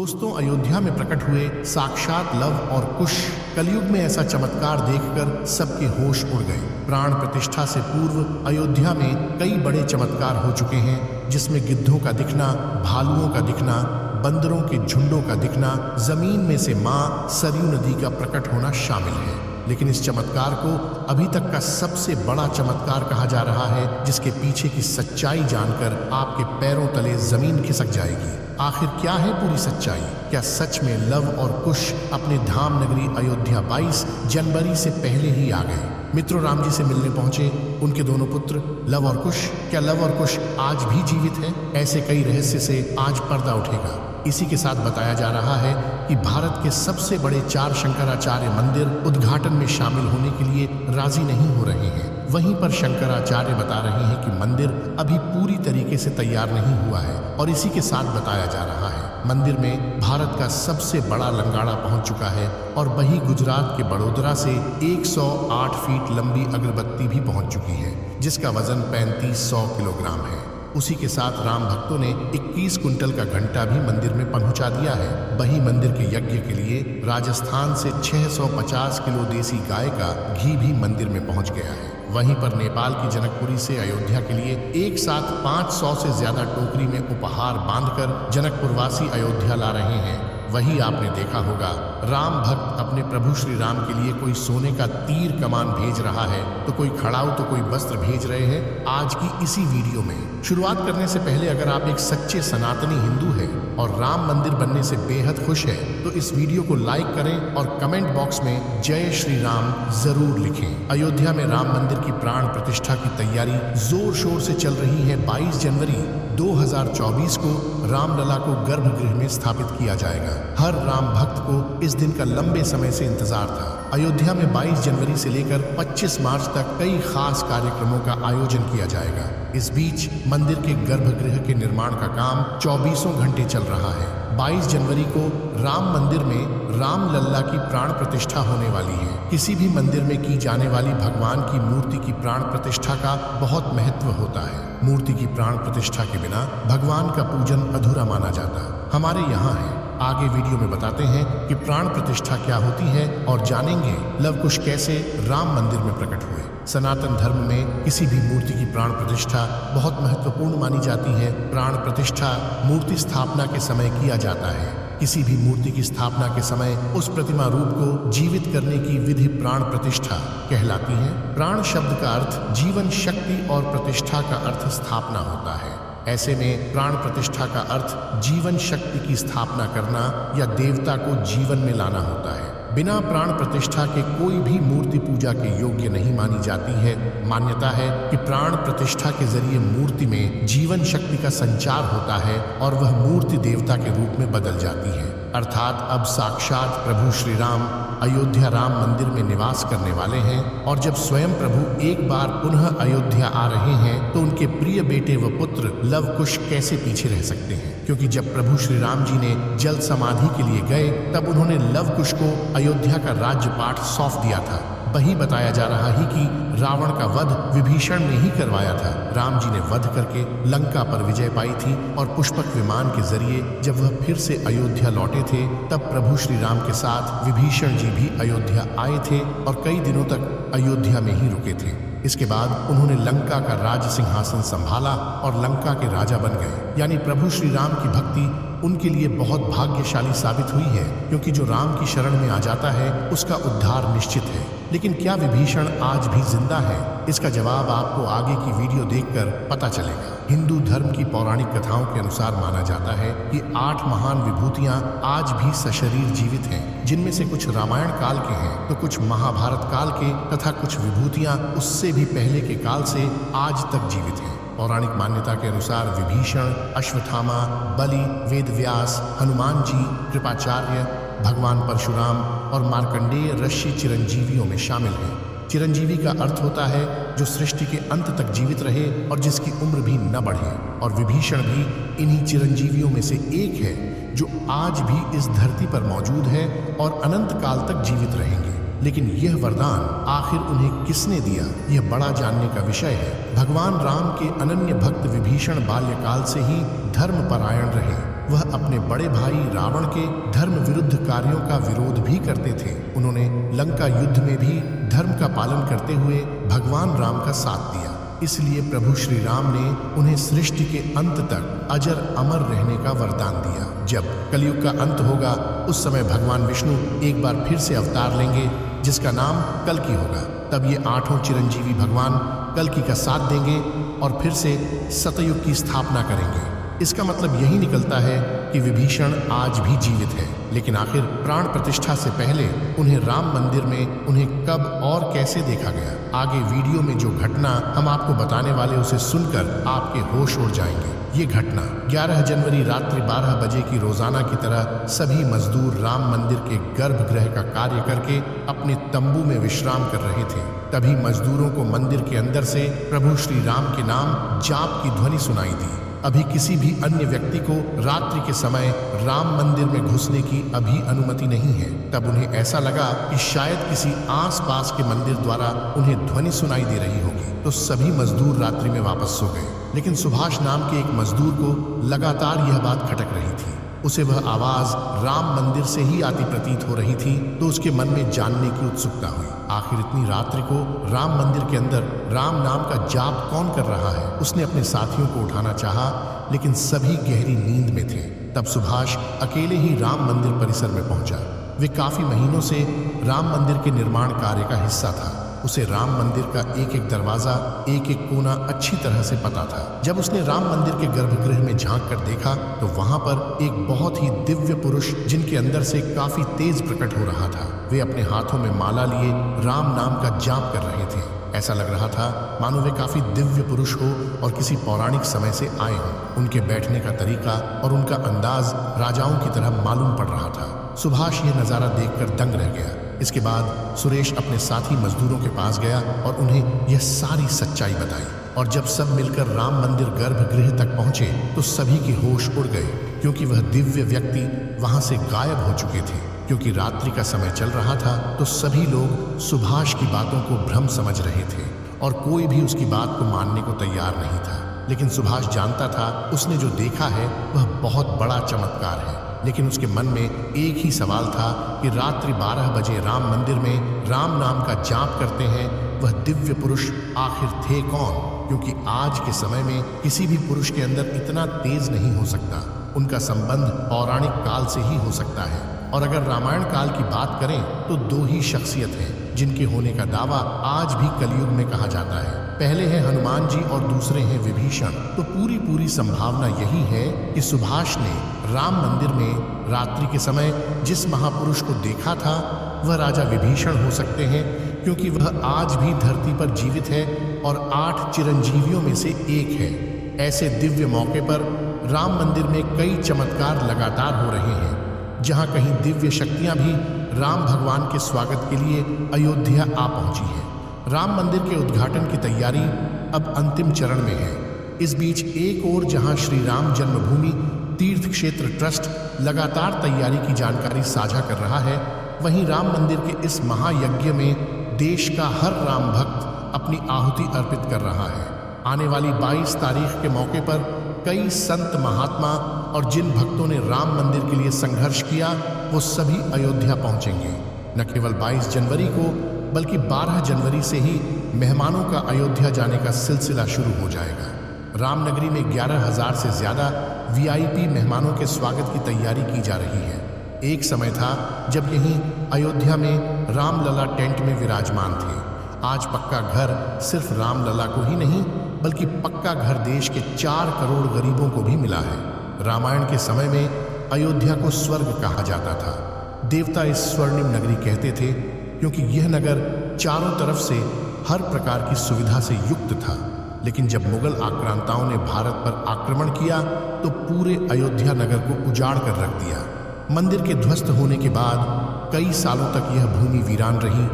दोस्तों, अयोध्या में प्रकट हुए साक्षात लव और कुश। कलयुग में ऐसा चमत्कार देखकर सबके होश उड़ गए। प्राण प्रतिष्ठा से पूर्व अयोध्या में कई बड़े चमत्कार हो चुके हैं, जिसमें गिद्धों का दिखना, भालुओं का दिखना, बंदरों के झुंडों का दिखना, जमीन में से मां सरयू नदी का प्रकट होना शामिल है। लेकिन इस चमत्कार को अभी तक का सबसे बड़ा चमत्कार कहा जा रहा है, जिसके पीछे की सच्चाई जानकर आपके पैरों तले जमीन खिसक जाएगी। आखिर क्या है पूरी सच्चाई? क्या सच में लव और कुश अपने धाम नगरी अयोध्या 22 जनवरी से पहले ही आ गए? मित्रों, राम जी से मिलने पहुंचे उनके दोनों पुत्र लव और कुश। क्या लव और कुश आज भी जीवित हैं? ऐसे कई रहस्य से आज पर्दा उठेगा। इसी के साथ बताया जा रहा है कि भारत के सबसे बड़े 4 शंकराचार्य मंदिर उद्घाटन में शामिल होने के लिए राजी नहीं हो रहे हैं। वहीं पर शंकराचार्य बता रहे हैं कि मंदिर अभी पूरी तरीके से तैयार नहीं हुआ है। और इसी के साथ बताया जा रहा है मंदिर में भारत का सबसे बड़ा लंगाड़ा पहुंच चुका है और वहीं गुजरात के बड़ोदरा से 108 फीट लंबी अगरबत्ती भी पहुंच चुकी है, जिसका वजन 3500 किलोग्राम है। उसी के साथ राम भक्तों ने 21 कुंटल का घंटा भी मंदिर में पहुंचा दिया है। वहीं मंदिर के यज्ञ के लिए राजस्थान से 650 किलो देसी गाय का घी भी मंदिर में पहुंच गया है। वहीं पर नेपाल की जनकपुरी से अयोध्या के लिए एक साथ 500 से ज्यादा टोकरी में उपहार बांधकर जनकपुरवासी अयोध्या ला रहे हैं। वही आपने देखा होगा, राम भक्त अपने प्रभु श्री राम के लिए कोई सोने का तीर कमान भेज रहा है, तो कोई खड़ाऊ, तो कोई वस्त्र भेज रहे हैं। आज की इसी वीडियो में शुरुआत करने से पहले अगर आप एक सच्चे सनातनी हिंदू हैं और राम मंदिर बनने से बेहद खुश है, तो इस वीडियो को लाइक करें और कमेंट बॉक्स में जय श्री राम जरूर लिखें। अयोध्या में राम मंदिर की प्राण प्रतिष्ठा की तैयारी जोर शोर से चल रही है। 22 जनवरी 2024 को रामलला को गर्भगृह में स्थापित किया जाएगा। हर राम भक्त को इस दिन का लंबे समय से इंतजार था। अयोध्या में 22 जनवरी से लेकर 25 मार्च तक कई खास कार्यक्रमों का आयोजन किया जाएगा। इस बीच मंदिर के गर्भगृह के निर्माण का काम 24 घंटे चल रहा है। 22 जनवरी को राम मंदिर में रामलला की प्राण प्रतिष्ठा होने वाली है। किसी भी मंदिर में की जाने वाली भगवान की मूर्ति की प्राण प्रतिष्ठा का बहुत महत्व होता है। मूर्ति की प्राण प्रतिष्ठा के बिना भगवान का पूजन अधूरा माना जाता। हमारे यहाँ है। आगे वीडियो में बताते हैं कि प्राण प्रतिष्ठा क्या होती है और जानेंगे लव कुश कैसे राम मंदिर में प्रकट हुए। सनातन धर्म में किसी भी मूर्ति की प्राण प्रतिष्ठा बहुत महत्वपूर्ण मानी जाती है। प्राण प्रतिष्ठा मूर्ति स्थापना के समय किया जाता है। किसी भी मूर्ति की स्थापना के समय उस प्रतिमा रूप को जीवित करने की विधि प्राण प्रतिष्ठा कहलाती है। प्राण शब्द का अर्थ जीवन शक्ति और प्रतिष्ठा का अर्थ स्थापना होता है। ऐसे में प्राण प्रतिष्ठा का अर्थ जीवन शक्ति की स्थापना करना या देवता को जीवन में लाना होता है। बिना प्राण प्रतिष्ठा के कोई भी मूर्ति पूजा के योग्य नहीं मानी जाती है। मान्यता है कि प्राण प्रतिष्ठा के जरिए मूर्ति में जीवन शक्ति का संचार होता है और वह मूर्ति देवता के रूप में बदल जाती है। अर्थात अब साक्षात प्रभु श्री राम अयोध्या राम मंदिर में निवास करने वाले हैं। और जब स्वयं प्रभु एक बार पुनः अयोध्या आ रहे हैं, तो उनके प्रिय बेटे व पुत्र लव कुश कैसे पीछे रह सकते हैं? क्योंकि जब प्रभु श्री राम जी ने जल समाधि के लिए गए, तब उन्होंने लव कुश को अयोध्या का राज्यपाठ सौंप दिया था। वही बताया जा रहा है कि रावण का वध विभीषण ने ही करवाया था। राम जी ने वध करके लंका पर विजय पाई थी और पुष्पक विमान के जरिए जब वह फिर से अयोध्या लौटे थे, तब प्रभु श्री राम के साथ विभीषण जी भी अयोध्या आए थे और कई दिनों तक अयोध्या में ही रुके थे। इसके बाद उन्होंने लंका का राज सिंहासन संभाला और लंका के राजा बन गए। यानी प्रभु श्री राम की भक्ति उनके लिए बहुत भाग्यशाली साबित हुई है, क्योंकि जो राम की शरण में आ जाता है उसका उद्धार निश्चित है। लेकिन क्या विभीषण आज भी जिंदा है? इसका जवाब आपको आगे की वीडियो देखकर पता चलेगा। हिंदू धर्म की पौराणिक कथाओं के अनुसार माना जाता है कि 8 महान विभूतियां आज भी सशरीर जीवित हैं, जिनमें से कुछ रामायण काल के हैं, तो कुछ महाभारत काल के, तथा कुछ विभूतियां उससे भी पहले के काल से आज तक जीवित हैं। पौराणिक मान्यता के अनुसार विभीषण, अश्वत्थामा, बलि, वेदव्यास, हनुमान जी, कृपाचार्य, भगवान परशुराम और मार्कंडेय ऋषि चिरंजीवियों में शामिल हैं। चिरंजीवी का अर्थ होता है जो सृष्टि के अंत तक जीवित रहे और जिसकी उम्र भी न बढ़े। और विभीषण भी इन्हीं चिरंजीवियों में से एक है, जो आज भी इस धरती पर मौजूद है और अनंत काल तक जीवित रहेंगे। लेकिन यह वरदान आखिर उन्हें किसने दिया, यह बड़ा जानने का विषय है। भगवान राम के अनन्य भक्त विभीषण बाल्यकाल से ही धर्मपरायण रहे। वह अपने बड़े भाई रावण के धर्म विरुद्ध कार्यों का विरोध भी करते थे। उन्होंने लंका युद्ध में भी धर्म का पालन करते हुए भगवान राम का साथ दिया। इसलिए प्रभु श्री राम ने उन्हें सृष्टि के अंत तक अजर अमर रहने का वरदान दिया। जब कलयुग का अंत होगा उस समय भगवान विष्णु एक बार फिर से अवतार लेंगे जिसका नाम कल्कि होगा। तब ये 8 चिरंजीवी भगवान कल्कि का साथ देंगे और फिर से सतयुग की स्थापना करेंगे। इसका मतलब यही निकलता है कि विभीषण आज भी जीवित है, लेकिन आखिर प्राण प्रतिष्ठा से पहले उन्हें राम मंदिर में उन्हें कब और कैसे देखा गया? आगे वीडियो में जो घटना हम आपको बताने वाले उसे सुनकर आपके होश उड़ जाएंगे। ये घटना 11 जनवरी रात्रि 12 बजे की रोजाना की तरह सभी मजदूर राम मंदिर के गर्भगृह का कार्य करके अपने तंबू में विश्राम कर रहे थे। तभी मजदूरों को मंदिर के अंदर से प्रभु श्री राम के नाम जाप की ध्वनि सुनाई दी। अभी किसी भी अन्य व्यक्ति को रात्रि के समय राम मंदिर में घुसने की अभी अनुमति नहीं है। तब उन्हें ऐसा लगा कि शायद किसी आसपास के मंदिर द्वारा उन्हें ध्वनि सुनाई दे रही होगी, तो सभी मजदूर रात्रि में वापस सो गए। लेकिन सुभाष नाम के एक मजदूर को लगातार यह बात खटक रही थी। उसे वह आवाज राम मंदिर से ही आती प्रतीत हो रही थी, तो उसके मन में जानने की उत्सुकता हुई। आखिर इतनी रात्रि को राम मंदिर के अंदर राम नाम का जाप कौन कर रहा है? उसने अपने साथियों को उठाना चाहा, लेकिन सभी गहरी नींद में थे। तब सुभाष अकेले ही राम मंदिर परिसर में पहुंचा। वे काफी महीनों से राम मंदिर के निर्माण कार्य का हिस्सा था। उसे राम मंदिर का एक एक दरवाजा, एक एक कोना अच्छी तरह से पता था। जब उसने राम मंदिर के गर्भगृह में झांक कर देखा तो वहां पर एक बहुत ही दिव्य पुरुष, जिनके अंदर से काफी तेज प्रकट हो रहा था। वे अपने हाथों में माला लिए राम नाम का जाप कर रहे थे। ऐसा लग रहा था मानो वे काफी दिव्य पुरुष हो और किसी पौराणिक समय से आए हों। उनके बैठने का तरीका और उनका अंदाज राजाओं की तरह मालूम पड़ रहा था। सुभाष यह नजारा देखकर दंग रह गया। इसके बाद सुरेश अपने साथी मजदूरों के पास गया और उन्हें यह सारी सच्चाई बताई। और जब सब मिलकर राम मंदिर गर्भगृह तक पहुंचे तो सभी के होश उड़ गए, क्योंकि वह दिव्य व्यक्ति वहां से गायब हो चुके थे। क्योंकि रात्रि का समय चल रहा था तो सभी लोग सुभाष की बातों को भ्रम समझ रहे थे और कोई भी उसकी बात को मानने को तैयार नहीं था। लेकिन सुभाष जानता था उसने जो देखा है वह बहुत बड़ा चमत्कार है। लेकिन उसके मन में एक ही सवाल था कि रात्रि 12 बजे राम मंदिर में राम नाम का जाप करते हैं वह दिव्य पुरुष आखिर थे कौन? क्योंकि आज के समय में किसी भी पुरुष के अंदर इतना तेज नहीं हो सकता। उनका संबंध पौराणिक काल से ही हो सकता है। और अगर रामायण काल की बात करें तो 2 ही शख्सियत हैं जिनके होने का दावा आज भी कलयुग में कहा जाता है। पहले हैं हनुमान जी और दूसरे हैं विभीषण। तो पूरी संभावना यही है कि सुभाष ने राम मंदिर में रात्रि के समय जिस महापुरुष को देखा था वह राजा विभीषण हो सकते हैं, क्योंकि वह आज भी धरती पर जीवित है और 8 चिरंजीवियों में से एक है। ऐसे दिव्य मौके पर राम मंदिर में कई चमत्कार लगातार हो रहे हैं। जहां कहीं दिव्य शक्तियां भी राम भगवान के स्वागत के लिए अयोध्या आ पहुंची है। राम मंदिर के उद्घाटन की तैयारी अब अंतिम चरण में है। इस बीच एक ओर जहां श्री राम जन्मभूमि तीर्थ क्षेत्र ट्रस्ट लगातार तैयारी की जानकारी साझा कर रहा है, वहीं राम मंदिर के इस महायज्ञ में देश का हर राम भक्त अपनी आहुति अर्पित कर रहा है। आने वाली 22 तारीख के मौके पर कई संत महात्मा और जिन भक्तों ने राम मंदिर के लिए संघर्ष किया वो सभी अयोध्या पहुंचेंगे। न केवल 22 जनवरी को बल्कि 12 जनवरी से ही मेहमानों का अयोध्या जाने का सिलसिला शुरू हो जाएगा। रामनगरी में 11,000 से ज्यादा VIP मेहमानों के स्वागत की तैयारी की जा रही है। एक समय था जब यहीं अयोध्या में रामलला टेंट में विराजमान थे। आज पक्का घर सिर्फ रामलला को ही नहीं बल्कि पक्का घर देश के 4 करोड़ गरीबों को भी मिला है। रामायण के समय में अयोध्या को स्वर्ग कहा जाता था। देवता इस स्वर्णिम नगरी कहते थे क्योंकि यह नगर चारों तरफ से हर प्रकार की सुविधा से युक्त था। लेकिन जब मुगल आक्रांताओं ने भारत पर आक्रमण किया तो पूरे अयोध्या नगर को उजाड़ कर रख दिया। मंदिर के ध्वस्त होने के बाद कई सालों तक यह भूमि वीरान रही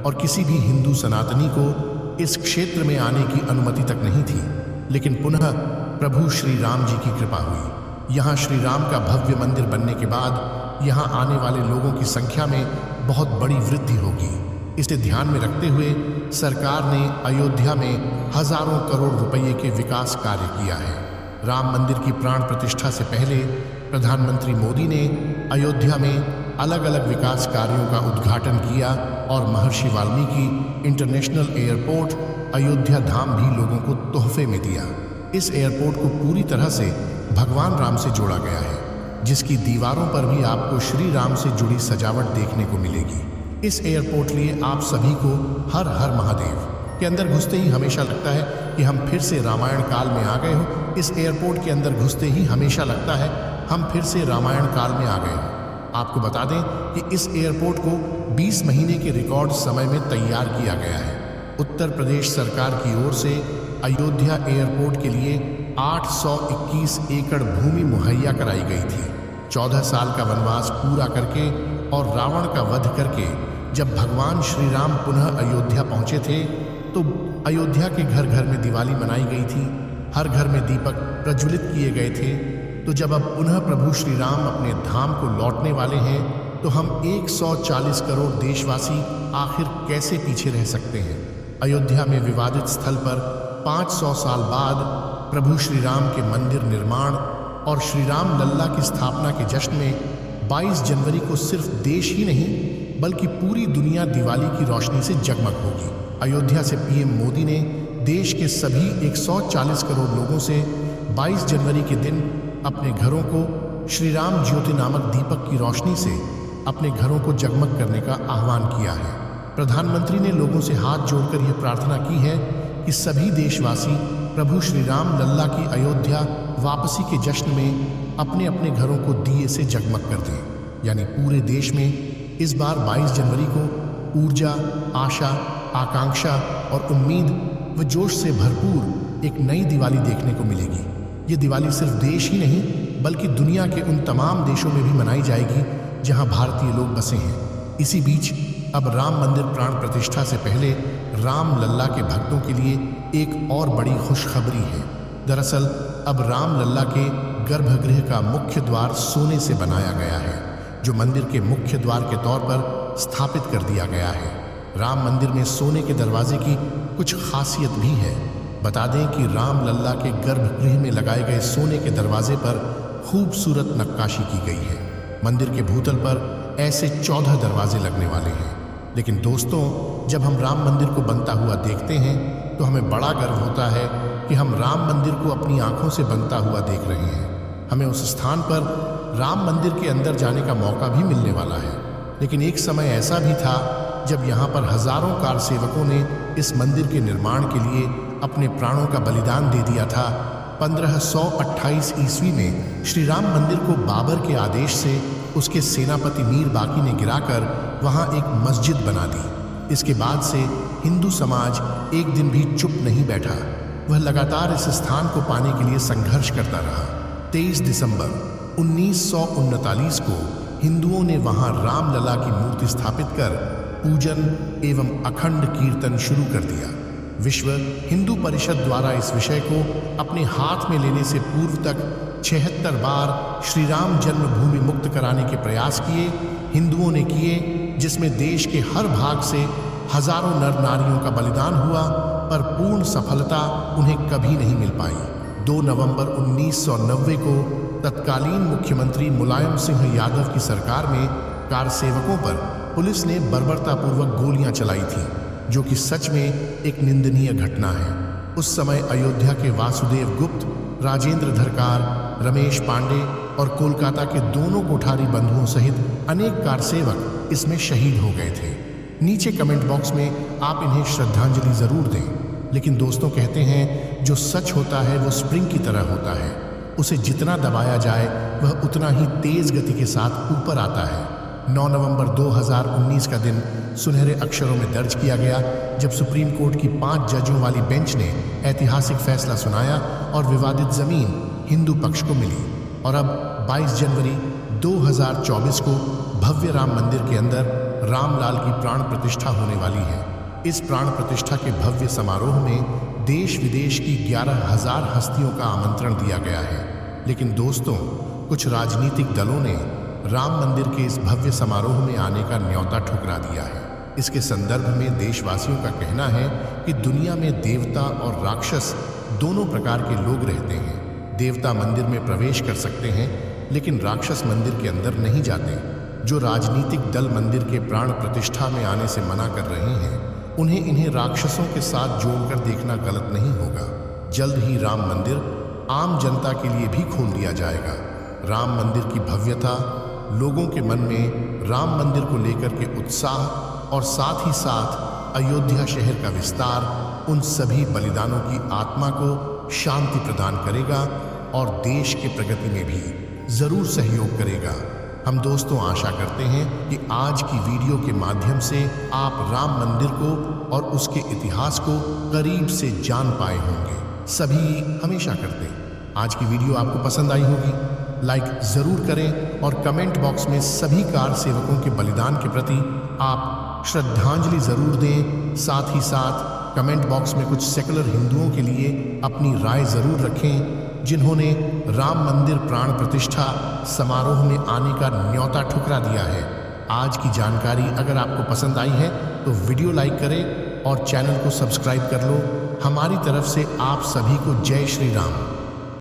और किसी भी हिंदू सनातनी को इस क्षेत्र में आने की अनुमति तक नहीं थी। लेकिन पुनः प्रभु श्री राम जी की कृपा हुई। यहाँ श्री राम का भव्य मंदिर बनने के बाद यहाँ आने वाले लोगों की संख्या में बहुत बड़ी वृद्धि होगी। इसे ध्यान में रखते हुए सरकार ने अयोध्या में हजारों करोड़ रुपये के विकास कार्य किया है। राम मंदिर की प्राण प्रतिष्ठा से पहले प्रधानमंत्री मोदी ने अयोध्या में अलग अलग विकास कार्यों का उद्घाटन किया और महर्षि वाल्मीकि इंटरनेशनल एयरपोर्ट अयोध्या धाम भी लोगों को तोहफे में दिया। इस एयरपोर्ट को पूरी तरह से भगवान राम से जोड़ा गया है, जिसकी दीवारों पर भी आपको श्री राम से जुड़ी सजावट देखने को मिलेगी। इस एयरपोर्ट लिए आप सभी को हर हर महादेव के अंदर घुसते ही हमेशा लगता है कि हम फिर से रामायण काल में आ गए हो। इस एयरपोर्ट के अंदर घुसते ही हमेशा लगता है हम फिर से रामायण काल में आ गए हो। आपको बता दें कि इस एयरपोर्ट को 20 महीने के रिकॉर्ड समय में तैयार किया गया है। उत्तर प्रदेश सरकार की ओर से अयोध्या एयरपोर्ट के लिए 821 एकड़ भूमि मुहैया कराई गई थी। 14 साल का वनवास पूरा करके और रावण का वध करके जब भगवान श्री राम पुनः अयोध्या पहुंचे थे तो अयोध्या के घर घर में दिवाली मनाई गई थी, हर घर में दीपक प्रज्वलित किए गए थे। तो जब अब पुनः प्रभु श्री राम अपने धाम को लौटने वाले हैं तो हम 140 करोड़ देशवासी आखिर कैसे पीछे रह सकते हैं। अयोध्या में विवादित स्थल पर 500 साल बाद प्रभु श्री राम के मंदिर निर्माण और श्री राम लल्ला की स्थापना के जश्न में 22 जनवरी को सिर्फ देश ही नहीं बल्कि पूरी दुनिया दिवाली की रोशनी से जगमग होगी। अयोध्या से पीएम मोदी ने देश के सभी 140 करोड़ लोगों से 22 जनवरी के दिन अपने घरों को श्री राम ज्योति नामक दीपक की रोशनी से अपने घरों को जगमग करने का आह्वान किया है। प्रधानमंत्री ने लोगों से हाथ जोड़कर यह प्रार्थना की है कि सभी देशवासी प्रभु श्री राम लल्ला की अयोध्या वापसी के जश्न में अपने अपने घरों को दिए से जगमग कर दें। यानी पूरे देश में इस बार 22 जनवरी को ऊर्जा, आशा, आकांक्षा और उम्मीद व जोश से भरपूर एक नई दिवाली देखने को मिलेगी। ये दिवाली सिर्फ देश ही नहीं बल्कि दुनिया के उन तमाम देशों में भी मनाई जाएगी जहां भारतीय लोग बसे हैं। इसी बीच अब राम मंदिर प्राण प्रतिष्ठा से पहले राम लल्ला के भक्तों के लिए एक और बड़ी खुशखबरी है। दरअसल अब राम लल्ला के गर्भगृह का मुख्य द्वार सोने से बनाया गया है, जो मंदिर के मुख्य द्वार के तौर पर स्थापित कर दिया गया है। राम मंदिर में सोने के दरवाजे की कुछ खासियत भी है। बता दें कि राम लल्ला के गर्भगृह में लगाए गए सोने के दरवाजे पर खूबसूरत नक्काशी की गई है। मंदिर के भूतल पर ऐसे 14 दरवाजे लगने वाले हैं। लेकिन दोस्तों, जब हम राम मंदिर को बनता हुआ देखते हैं तो हमें बड़ा गर्व होता है कि हम राम मंदिर को अपनी आंखों से बनता हुआ देख रहे हैं। हमें उस स्थान पर राम मंदिर के अंदर जाने का मौका भी मिलने वाला है। लेकिन एक समय ऐसा भी था जब यहाँ पर हजारों कार सेवकों ने इस मंदिर के निर्माण के लिए अपने प्राणों का बलिदान दे दिया था। 1528 ईस्वी में श्री राम मंदिर को बाबर के आदेश से उसके सेनापति मीर बाकी ने गिराकर वहाँ एक मस्जिद बना दी। इसके बाद से हिंदू समाज एक दिन भी चुप नहीं बैठा। वह लगातार इस स्थान को पाने के लिए संघर्ष करता रहा। 23 दिसंबर 1939 को हिंदुओं ने वहां राम लला की मूर्ति स्थापित कर पूजन एवं अखंड कीर्तन शुरू कर दिया। विश्व हिंदू परिषद द्वारा इस विषय को अपने हाथ में लेने से पूर्व तक 76 बार श्री राम जन्मभूमि मुक्त कराने के प्रयास किए हिंदुओं ने किए, जिसमें देश के हर भाग से हजारों नर नारियों का बलिदान हुआ, पर पूर्ण सफलता उन्हें कभी नहीं मिल पाई। 2 नवंबर 1990 को तत्कालीन मुख्यमंत्री मुलायम सिंह यादव की सरकार में कार सेवकों पर पुलिस ने बर्बरतापूर्वक गोलियां चलाई थी, जो कि सच में एक निंदनीय घटना है। उस समय अयोध्या के वासुदेव गुप्त, राजेंद्र धरकार, रमेश पांडे और कोलकाता के दोनों कोठारी बंधुओं सहित अनेक कार सेवक इसमें शहीद हो गए थे। नीचे कमेंट बॉक्स में आप इन्हें श्रद्धांजलि जरूर दें। लेकिन दोस्तों, कहते हैं जो सच होता है वो स्प्रिंग की तरह होता है, उसे जितना दबाया जाए वह उतना ही तेज गति के साथ ऊपर आता है। 9 नवंबर 2019 का दिन सुनहरे अक्षरों में दर्ज किया गया जब सुप्रीम कोर्ट की 5 जजों वाली बेंच ने ऐतिहासिक फैसला सुनाया और विवादित जमीन हिंदू पक्ष को मिली। और अब 22 जनवरी 2024 को भव्य राम मंदिर के अंदर रामलाल की प्राण प्रतिष्ठा होने वाली है। इस प्राण प्रतिष्ठा के भव्य समारोह में देश विदेश की 11,000 हस्तियों का आमंत्रण दिया गया है। लेकिन दोस्तों, कुछ राजनीतिक दलों ने राम मंदिर के इस भव्य समारोह में आने का न्योता ठुकरा दिया है। इसके संदर्भ में देशवासियों का कहना है कि दुनिया में देवता और राक्षस दोनों प्रकार के लोग रहते हैं। देवता मंदिर में प्रवेश कर सकते हैं, लेकिन राक्षस मंदिर के अंदर नहीं जाते। जो राजनीतिक दल मंदिर के प्राण प्रतिष्ठा में आने से मना कर रहे हैं, उन्हें इन्हें राक्षसों के साथ जोड़कर देखना गलत नहीं होगा। जल्द ही राम मंदिर आम जनता के लिए भी खोल दिया जाएगा। राम मंदिर की भव्यता, लोगों के मन में राम मंदिर को लेकर के उत्साह और साथ ही साथ अयोध्या शहर का विस्तार उन सभी बलिदानों की आत्मा को शांति प्रदान करेगा और देश के प्रगति में भी जरूर सहयोग करेगा। हम दोस्तों आशा करते हैं कि आज की वीडियो के माध्यम से आप राम मंदिर को और उसके इतिहास को करीब से जान पाए होंगे। सभी हमेशा करते हैं। आज की वीडियो आपको पसंद आई होगी, लाइक जरूर करें और कमेंट बॉक्स में सभी कार सेवकों के बलिदान के प्रति आप श्रद्धांजलि जरूर दें। साथ ही साथ कमेंट बॉक्स में कुछ सेकुलर हिंदुओं के लिए अपनी राय जरूर रखें, जिन्होंने राम मंदिर प्राण प्रतिष्ठा समारोह में आने का न्योता ठुकरा दिया है। आज की जानकारी अगर आपको पसंद आई है तो वीडियो लाइक करें और चैनल को सब्सक्राइब कर लो। हमारी तरफ से आप सभी को जय श्री राम।